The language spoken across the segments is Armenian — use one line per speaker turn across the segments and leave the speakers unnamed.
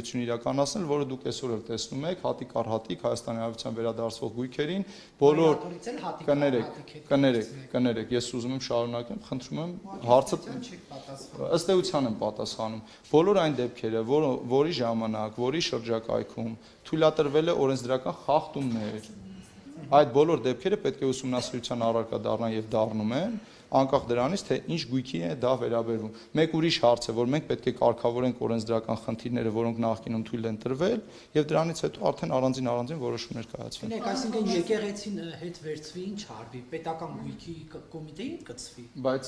իրականացնել, որը դուք այսօր էլ տեսնում եք, հատիկ առ հատիկ Հայաստանի Հանրապետության վերադարձվող գույքերին, բոլոր կներեք, ես ուզում եմ շարունակեմ, խնդրում եմ հարցը ըստ էության եմ պատասխանում։ Բոլոր այն դեպքերը, որի ժամանակ, որի շրջակայքում թույլատրվել է օրենսդրական խախտումներ, այդ բոլոր դեպքերը պետք է ուսումնասիրության առարկա դառնան եւ դառնում են, անկախ դրանից, թե ինչ գույքի է դա վերաբերվում։ Մեկ ուրիշ հարց է, որ մենք պետք է կարգավորենք օրենսդրական խնդիրները, որոնք նախկինում թույլ են տրվել, եւ դրանից հետո արդեն առանձին որոշումներ կայացվեն։
Այսինքն եկեղեցին հետ վերցվի, ինչ արվի, պետական գույքի կոմիտեին կցվի։
Բայց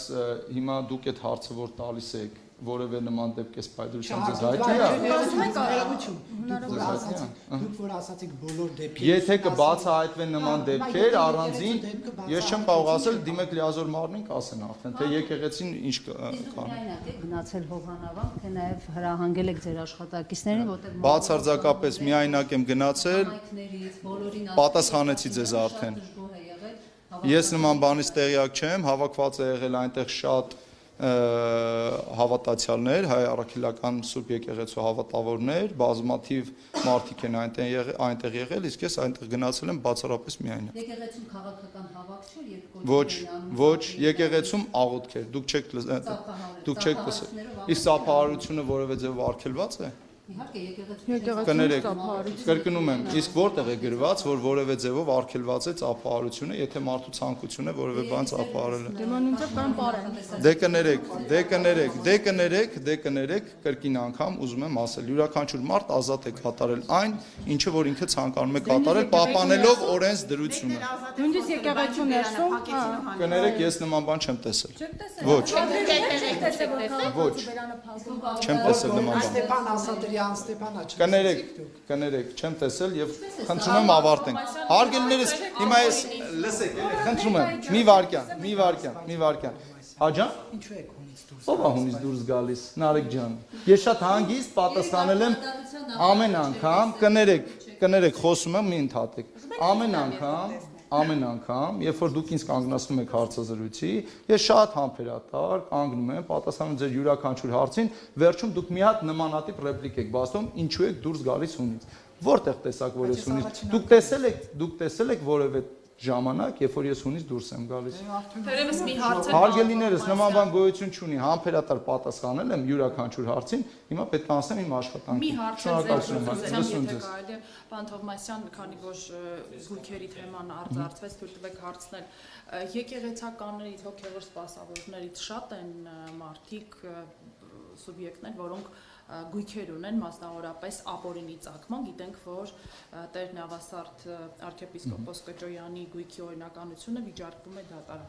հիմա դուք այդ հարցը որ տալիս եք, որևէ նման դեպք է սպայդրությամբ ձեզ հայտնի է։
Դուք որ ասացիք բոլոր դեպքերը։
Եթե կբացահայտվեն նման դեպքեր, առանձին ես չեմ կարող ասել, դիմեք լիազոր մարմին կասեն արդեն, թե եկեղեցին ինչ կան։
Գնացել Հովհանավանք, թե նաև հրահանգել եք ձեր աշխատակիցներին, որտեղ
Բացարձակապես միայնակ եմ գնացել, պատասխանեցի ձեզ արդեն։ Ես նման բանից տեղյակ չեմ, հավաքված է եղել այնտեղ շատ հավատացյալներ, հայ առաքելական Սուրբ եկեղեցու հավատավորներ, բազմաթիվ մարդիկ են այնտեղ եղել, իսկ ես այնտեղ գնացել եմ բացառապես միայնակ։
Եկեղեցում քաղաքական հավաք չէր, երբ
Ոչ, եկեղեցում աղոթք էր, դուք չեք լսել։ Իսկ ծափահարությունը որևէ ձև արգելված է։
Իհարկե եկեղեցու
Կներեք, կրկնում եմ, իսկ որտեղ է գրված, որ որևէ ձևով արգելված է ծափահարությունը, եթե մարդու ցանկություն է որևէ բան ծափահարել է։ Դե կներեք, կրկին անգամ ուզում եմ ասել, յուրաքանչյուր մարդ ազատ է կատարել այն, ինչը որ ինքը ցանկանում է կատարել, պահպանելով օրենսդրությունը։
Նույնիսկ եկեղեցու ներսում
Կներեք, ես նման բան չեմ տեսել։ Ոչ։ Չեմ տեսել նման բան։ Կներեք, չեմ տեսել եւ խնդրում եմ ավարտենք։ Հարգելիներս, հիմա ես լսեք, խնդրում եմ, մի վարքյան։ Հաջան։
Ինչու եք հունից դուրս։
Ո՞վ է հունից դուրս գալիս, Նարեկ ջան։ Ես շատ հանգիստ պատասխանել եմ ամեն անգամ, կներեք, խոսում եմ, մի ընդհատեք։ Ամեն անգամ, երբ որ դուք ինձ կանգնացնում եք հարցազրույցի, ես շատ համբերատար կանգնում եմ, պատասխանում ձեր յուրաքանչյուր հարցին, վերջում դուք մի հատ նմանատիպ ռեպլիկ եք բացում, ինչու եք դուրս գալիս հունից։ Որտեղ տեսակ որ ես հունից։ Դուք տեսել եք որևէ ժամանակ, երբ որ ես հունից դուրս եմ գալիս։
Դերևս մի հարց է։
Հարգելիներս, նման բան գոյություն չունի, համբերատար պատասխանել եմ յուրաքանչյուր հարցին, հիմա պետք է անցնեմ իմ աշխատանքին։
Մի հարց է, Պարոն Թովմասյան, քանի որ գույքերի թեման արձարծվեց, թույլ տվեք հարցնել, եկեղեցականներից, հոգևոր սպասավորներից շատ են մարդիկ, սուբյեկտներ, որոնք գույքեր ունեն, մասնավորապես ապօրինի ծագման, գիտենք, որ Տեր Նավասարդ arczepiskopos Կճոյանի գույքի օրինականությունը վիճարկվում է դատարան։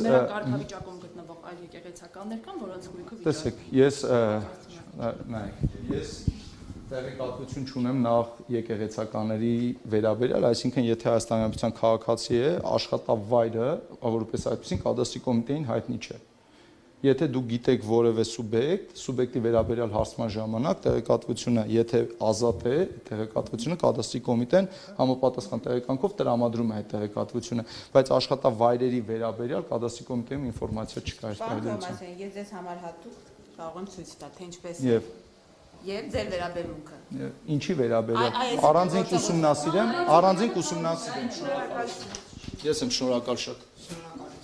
Նրա կարգավիճակում գտնվող այլ եկեղեցականներ կան, որոնց գույքը
Տեսեք, ես տեղեկատվություն չունեմ նախ եկեղեցականների վերաբերյալ, այսինքն եթե Հայաստանի Հանրապետության քաղաքացի է, աշխատավայրը, որպես այդպեսին կադաստրի կոմիտեին հայտնի չէ։ Եթե դուք գիտեք որևէ սուբյեկտի վերաբերյալ հարցման ժամանակ տեղեկատվությունը, եթե ազատ է, տեղեկատվությունը կադաստրի կոմիտեն համապատասխան տեղեկանքով տրամադրում է այդ տեղեկատվությունը, բայց աշխատավայրերի վերաբերյալ կադաստրի կոմիտեում ինֆորմացիա չկա այս
Թովմասյան, ես ձեզ համար հատուկ կարող եմ ցույց տալ, թե ինչպես է։ Եվ ձեր վերաբերմունքը։
Ինչի վերաբերյալ։ Առանձին կուսումնասիրեմ։ Ես եմ շնորհակալ շատ։